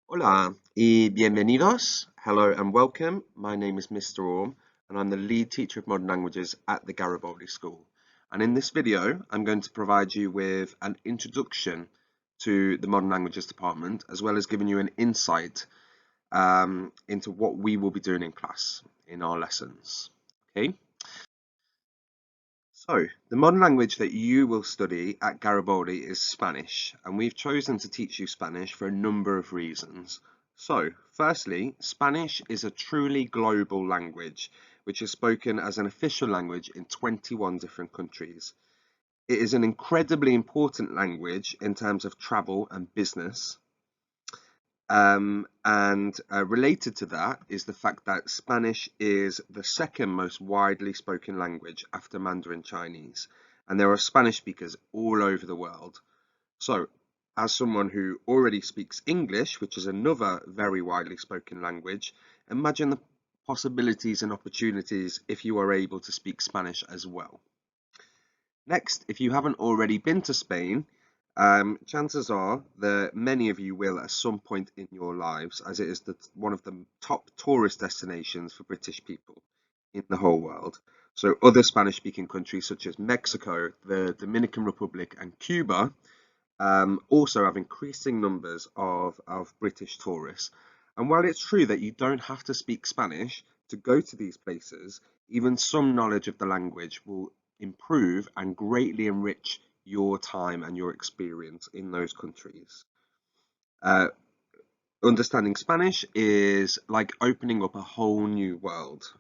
Hola y bienvenidos. Hello and welcome. My name is Mr. Orme and I'm the lead teacher of modern languages at the Garibaldi School. And in this video, I'm going to provide you with an introduction to the modern languages department, as well as giving you an insight into what we will be doing in class in our lessons. Okay. So, the modern language that you will study at Garibaldi is Spanish, and we've chosen to teach you Spanish for a number of reasons. So, firstly, Spanish is a truly global language, which is spoken as an official language in 21 different countries. It is an incredibly important language in terms of travel and business. Related to that is the fact that Spanish is the second most widely spoken language after Mandarin Chinese, and there are Spanish speakers all over the world. So, as someone who already speaks English, which is another very widely spoken language, imagine the possibilities and opportunities if you are able to speak Spanish as well. Next, if you haven't already been to Spain, chances are that many of you will at some point in your lives, as it is one of the top tourist destinations for British people in the whole world. So other Spanish-speaking countries such as Mexico, the Dominican Republic and Cuba also have increasing numbers of British tourists. And while it's true that you don't have to speak Spanish to go to these places, even some knowledge of the language will improve and greatly enrich your time and your experience in those countries. Uh, Understanding Spanish is like opening up a whole new world.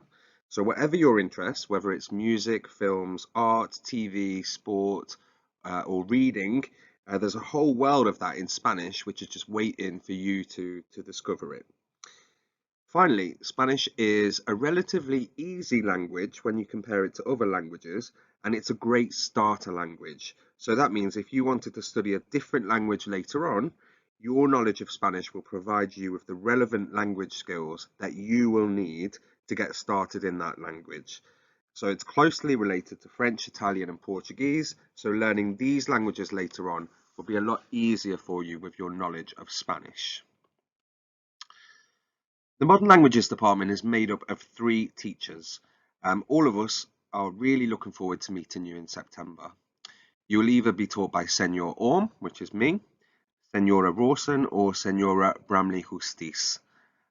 So whatever your interest, whether it's music, films, art, TV, sport, or reading, there's a whole world of that in Spanish, which is just waiting for you to discover it. Finally, Spanish is a relatively easy language when you compare it to other languages, and it's a great starter language. So that means if you wanted to study a different language later on, your knowledge of Spanish will provide you with the relevant language skills that you will need to get started in that language. So it's closely related to French, Italian, and Portuguese. So learning these languages later on will be a lot easier for you with your knowledge of Spanish. The Modern Languages department is made up of 3 teachers. All of us are really looking forward to meeting you in September. You will either be taught by Senor Orme, which is me, Senora Rawson, or Senora Bramley Justice.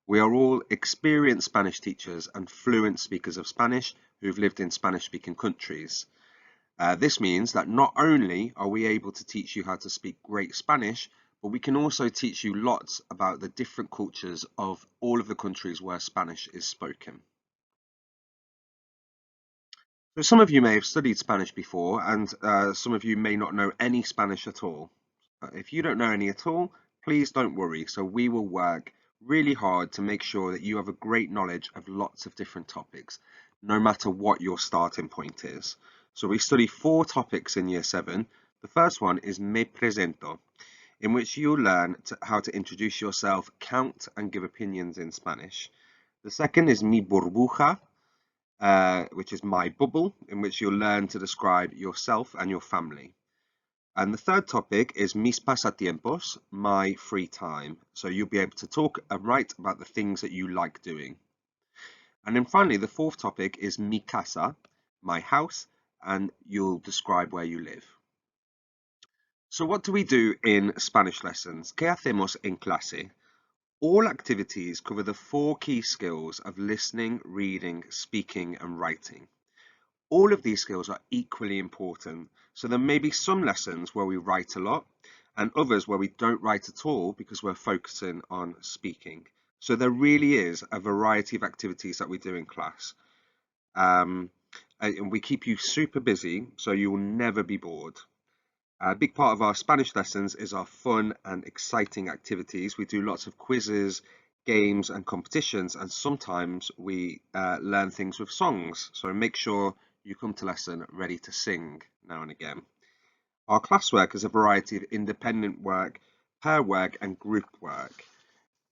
We are all experienced Spanish teachers and fluent speakers of Spanish who've lived in Spanish-speaking countries. This means that not only are we able to teach you how to speak great Spanish, but we can also teach you lots about the different cultures of all of the countries where Spanish is spoken. So some of you may have studied Spanish before, and some of you may not know any Spanish at all. If you don't know any at all, please don't worry. So we will work really hard to make sure that you have a great knowledge of lots of different topics, no matter what your starting point is. So we study 4 topics in Year 7. The first one is Me Presento, in which you'll learn how to introduce yourself, count and give opinions in Spanish. The second is Mi Burbuja, which is My Bubble, in which you'll learn to describe yourself and your family. And the third topic is Mis Pasatiempos, my free time. So you'll be able to talk and write about the things that you like doing. And then finally, the fourth topic is Mi Casa, my house, and you'll describe where you live. So what do we do in Spanish lessons? ¿Qué hacemos en clase? All activities cover the 4 key skills of listening, reading, speaking, and writing. All of these skills are equally important, so there may be some lessons where we write a lot and others where we don't write at all because we're focusing on speaking. So there really is a variety of activities that we do in class. And we keep you super busy, so you will never be bored. A big part of our Spanish lessons is our fun and exciting activities. We do lots of quizzes, games and competitions, and sometimes we learn things with songs. So make sure you come to lesson ready to sing now and again. Our classwork is a variety of independent work, pair work and group work.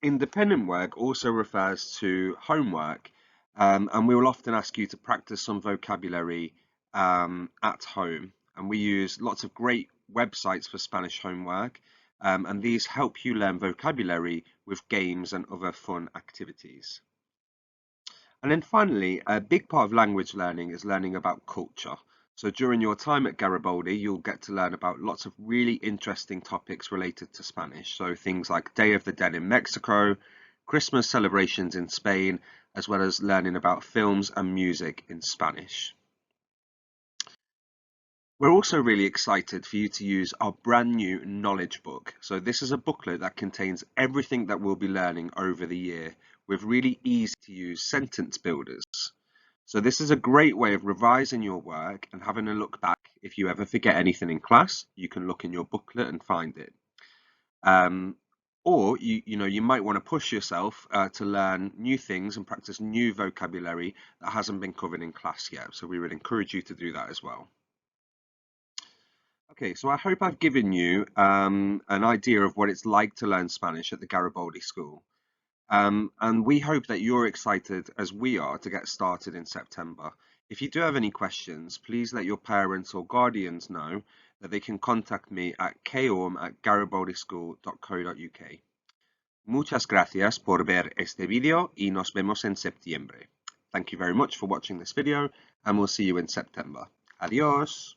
Independent work also refers to homework, and we will often ask you to practice some vocabulary at home. And we use lots of great websites for Spanish homework. and these help you learn vocabulary with games and other fun activities. And then finally, a big part of language learning is learning about culture. So during your time at Garibaldi, you'll get to learn about lots of really interesting topics related to Spanish. So things like Day of the Dead in Mexico, Christmas celebrations in Spain, as well as learning about films and music in Spanish. We're also really excited for you to use our brand new knowledge book. So this is a booklet that contains everything that we'll be learning over the year with really easy to use sentence builders. So this is a great way of revising your work and having a look back. If you ever forget anything in class, you can look in your booklet and find it. Or you might want to push yourself to learn new things and practice new vocabulary that hasn't been covered in class yet. So we would encourage you to do that as well. Okay, so I hope I've given you an idea of what it's like to learn Spanish at the Garibaldi School. And we hope that you're excited as we are to get started in September. If you do have any questions, please let your parents or guardians know that they can contact me at korm@garibaldischool.co.uk. Muchas gracias por ver este video y nos vemos en septiembre. Thank you very much for watching this video and we'll see you in September. Adios!